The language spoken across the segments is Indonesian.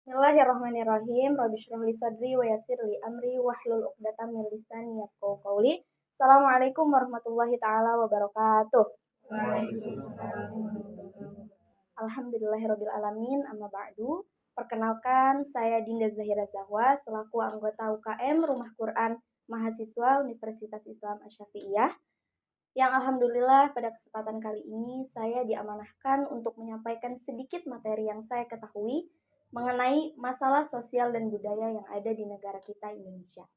Bismillahirrahmanirrahim. Rabbi shrah li sadri wa yassir li amri wahlul 'uqdatam min lisani yafqahu qawli. Assalamualaikum warahmatullahi taala wabarakatuh. Waalaikumsalam warahmatullahi wabarakatuh. Alhamdulillahirabbil alamin. Amma ba'du. Perkenalkan, saya Dinda Zahira Zahwa selaku anggota UKM Rumah Quran Mahasiswa Universitas Islam Asy-Syafi'iyah yang alhamdulillah pada kesempatan kali ini saya diamanahkan untuk menyampaikan sedikit materi yang saya ketahui mengenai masalah sosial dan budaya yang ada di negara kita Indonesia.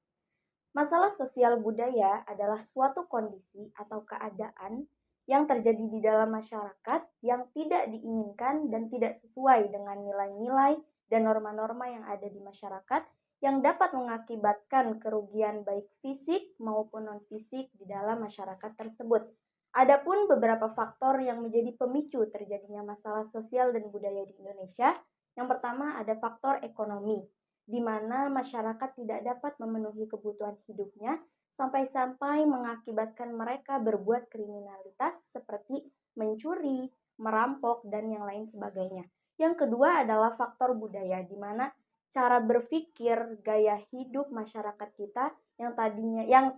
Masalah sosial budaya adalah suatu kondisi atau keadaan yang terjadi di dalam masyarakat yang tidak diinginkan dan tidak sesuai dengan nilai-nilai dan norma-norma yang ada di masyarakat yang dapat mengakibatkan kerugian baik fisik maupun non-fisik di dalam masyarakat tersebut. Adapun beberapa faktor yang menjadi pemicu terjadinya masalah sosial dan budaya di Indonesia. Yang pertama ada faktor ekonomi, di mana masyarakat tidak dapat memenuhi kebutuhan hidupnya sampai-sampai mengakibatkan mereka berbuat kriminalitas seperti mencuri, merampok, dan yang lain sebagainya. Yang kedua adalah faktor budaya, di mana cara berpikir, gaya hidup masyarakat kita yang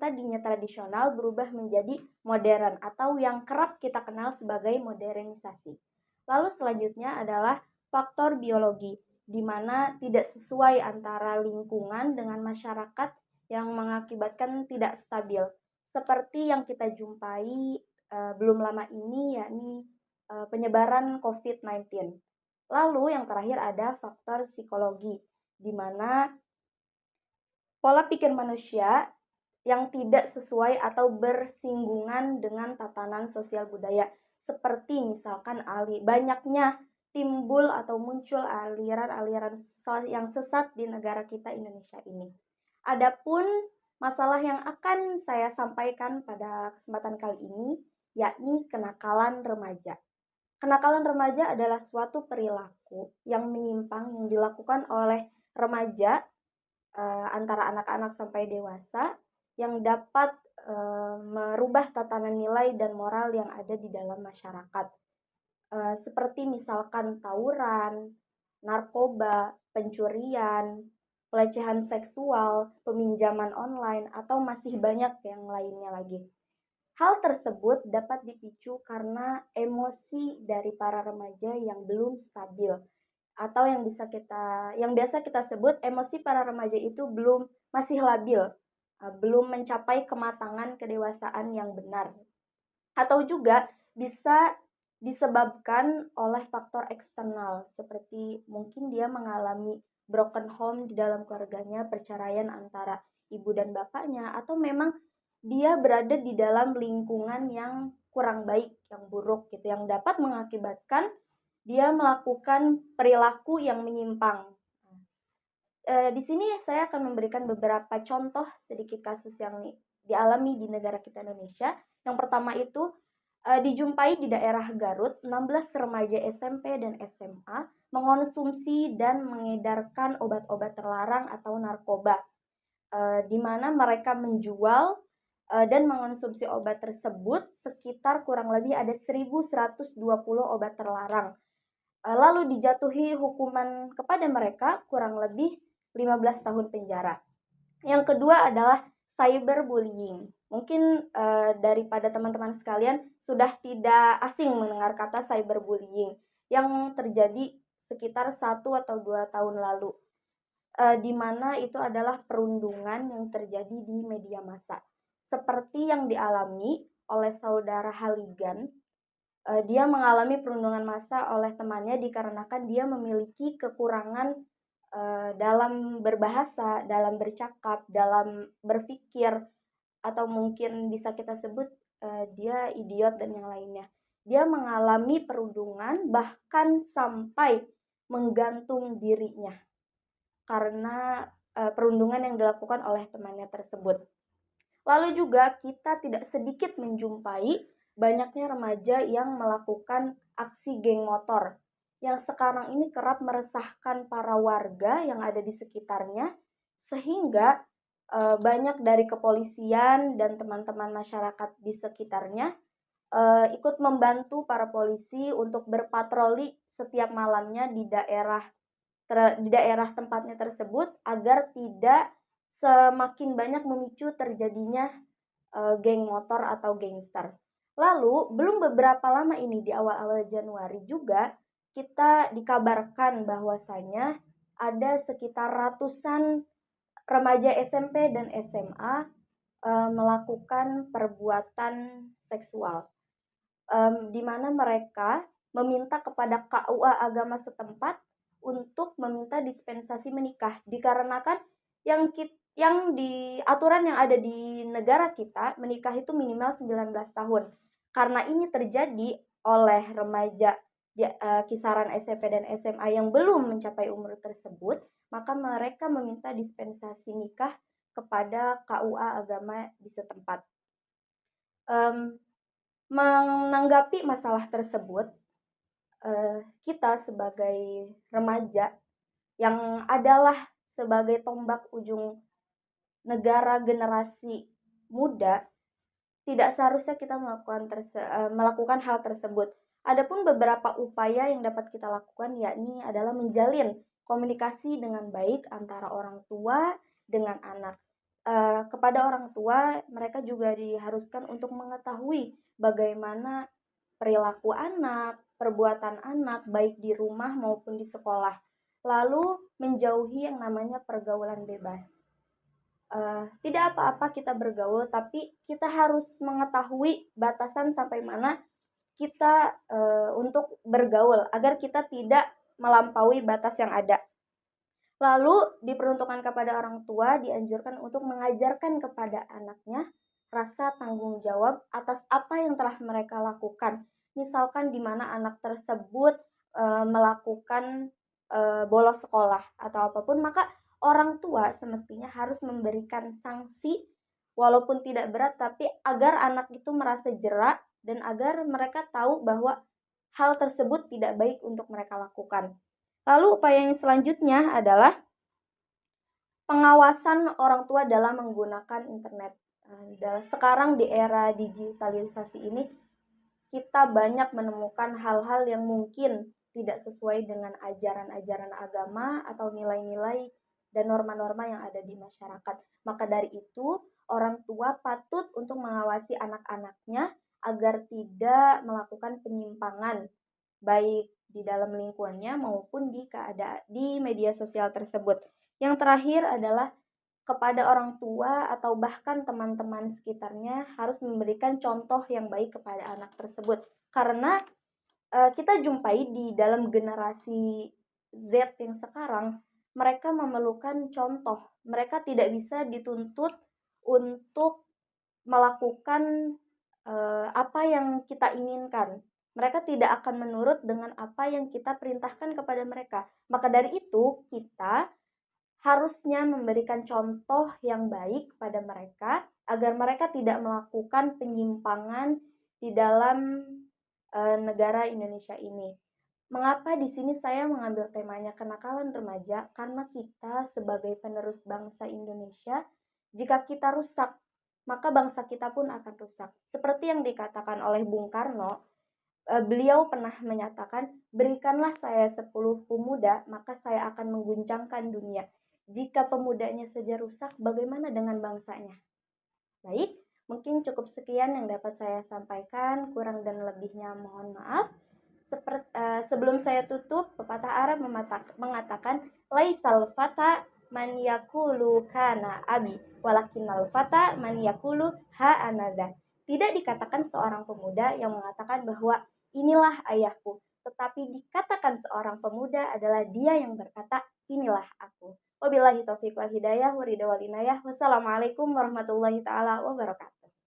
tadinya tradisional berubah menjadi modern atau yang kerap kita kenal sebagai modernisasi. Lalu selanjutnya adalah faktor biologi, di mana tidak sesuai antara lingkungan dengan masyarakat yang mengakibatkan tidak stabil. Seperti yang kita jumpai belum lama ini, yakni penyebaran COVID-19. Lalu yang terakhir ada faktor psikologi, di mana pola pikir manusia yang tidak sesuai atau bersinggungan dengan tatanan sosial budaya. Seperti misalkan banyaknya timbul atau muncul aliran-aliran yang sesat di negara kita Indonesia ini. Adapun masalah yang akan saya sampaikan pada kesempatan kali ini yakni kenakalan remaja. Kenakalan remaja adalah suatu perilaku yang menyimpang yang dilakukan oleh remaja antara anak-anak sampai dewasa yang dapat merubah tatanan nilai dan moral yang ada di dalam masyarakat. Seperti misalkan tawuran, narkoba, pencurian, pelecehan seksual, peminjaman online, atau masih banyak yang lainnya lagi. Hal tersebut dapat dipicu karena emosi dari para remaja yang belum stabil atau yang biasa kita sebut emosi para remaja itu masih labil, belum mencapai kematangan kedewasaan yang benar. Atau juga bisa disebabkan oleh faktor eksternal seperti mungkin dia mengalami broken home di dalam keluarganya, perceraian antara ibu dan bapaknya, atau memang dia berada di dalam lingkungan yang kurang baik, yang buruk gitu, yang dapat mengakibatkan dia melakukan perilaku yang menyimpang. Di sini saya akan memberikan beberapa contoh sedikit kasus yang dialami di negara kita Indonesia. Yang pertama itu dijumpai di daerah Garut, 16 remaja SMP dan SMA mengonsumsi dan mengedarkan obat-obat terlarang atau narkoba, di mana mereka menjual dan mengonsumsi obat tersebut sekitar kurang lebih ada 1.120 obat terlarang. Lalu dijatuhi hukuman kepada mereka kurang lebih 15 tahun penjara. Yang kedua adalah cyberbullying. Mungkin daripada teman-teman sekalian sudah tidak asing mendengar kata cyberbullying yang terjadi sekitar 1 atau 2 tahun lalu, di mana itu adalah perundungan yang terjadi di media massa. Seperti yang dialami oleh saudara Haligan, dia mengalami perundungan massa oleh temannya dikarenakan dia memiliki kekurangan dalam berbahasa, dalam bercakap, dalam berpikir, atau mungkin bisa kita sebut dia idiot dan yang lainnya. Dia mengalami perundungan bahkan sampai menggantung dirinya karena perundungan yang dilakukan oleh temannya tersebut. Lalu juga kita tidak sedikit menjumpai banyaknya remaja yang melakukan aksi geng motor yang sekarang ini kerap meresahkan para warga yang ada di sekitarnya, sehingga banyak dari kepolisian dan teman-teman masyarakat di sekitarnya ikut membantu para polisi untuk berpatroli setiap malamnya di daerah di daerah tempatnya tersebut agar tidak semakin banyak memicu terjadinya geng motor atau gangster. Lalu belum beberapa lama ini di awal-awal Januari juga kita dikabarkan bahwasanya ada sekitar ratusan remaja SMP dan SMA melakukan perbuatan seksual, di mana mereka meminta kepada KUA agama setempat untuk meminta dispensasi menikah, dikarenakan yang di aturan yang ada di negara kita, menikah itu minimal 19 tahun. Karena ini terjadi oleh remaja kisaran SMP dan SMA yang belum mencapai umur tersebut, maka mereka meminta dispensasi nikah kepada KUA agama di setempat. Menanggapi masalah tersebut, kita sebagai remaja yang adalah sebagai tombak ujung negara generasi muda, tidak seharusnya kita melakukan hal tersebut. Adapun beberapa upaya yang dapat kita lakukan yakni adalah menjalin komunikasi dengan baik antara orang tua dengan anak. Kepada orang tua, mereka juga diharuskan untuk mengetahui bagaimana perilaku anak, perbuatan anak baik di rumah maupun di sekolah. Lalu menjauhi yang namanya pergaulan bebas. Tidak apa-apa kita bergaul, tapi kita harus mengetahui batasan sampai mana kita untuk bergaul agar kita tidak melampaui batas yang ada. Lalu diperuntukkan kepada orang tua, dianjurkan untuk mengajarkan kepada anaknya rasa tanggung jawab atas apa yang telah mereka lakukan. Misalkan di mana anak tersebut melakukan bolos sekolah atau apapun, maka orang tua semestinya harus memberikan sanksi walaupun tidak berat, tapi agar anak itu merasa jera dan agar mereka tahu bahwa hal tersebut tidak baik untuk mereka lakukan. Lalu upaya yang selanjutnya adalah pengawasan orang tua dalam menggunakan internet. Sekarang di era digitalisasi ini, kita banyak menemukan hal-hal yang mungkin tidak sesuai dengan ajaran-ajaran agama atau nilai-nilai dan norma-norma yang ada di masyarakat. Maka dari itu, orang tua patut untuk mengawasi anak-anaknya agar tidak melakukan penyimpangan baik di dalam lingkungannya maupun di media sosial tersebut. Yang terakhir adalah kepada orang tua atau bahkan teman-teman sekitarnya harus memberikan contoh yang baik kepada anak tersebut. Karena kita jumpai di dalam generasi Z yang sekarang, mereka memerlukan contoh. Mereka tidak bisa dituntut untuk melakukan apa yang kita inginkan. Mereka tidak akan menurut dengan apa yang kita perintahkan kepada mereka. Maka dari itu, kita harusnya memberikan contoh yang baik pada mereka agar mereka tidak melakukan penyimpangan di dalam negara Indonesia ini. Mengapa di sini saya mengambil temanya kenakalan remaja? Karena kita sebagai penerus bangsa Indonesia, jika kita rusak, maka bangsa kita pun akan rusak. Seperti yang dikatakan oleh Bung Karno, beliau pernah menyatakan, berikanlah saya 10 pemuda, maka saya akan mengguncangkan dunia. Jika pemudanya saja rusak, bagaimana dengan bangsanya? Baik, mungkin cukup sekian yang dapat saya sampaikan, kurang dan lebihnya mohon maaf. Sebelum saya tutup, pepatah Arab mengatakan, laisal fata man yakulu kana abi, walakinnal fata man yakulu ha anada. Tidak dikatakan seorang pemuda yang mengatakan bahwa inilah ayahku, tetapi dikatakan seorang pemuda adalah dia yang berkata, inilah aku. Wabillahi taufiq wal hidayah, waridha wal inayah. Wassalamualaikum warahmatullahi taala wabarakatuh.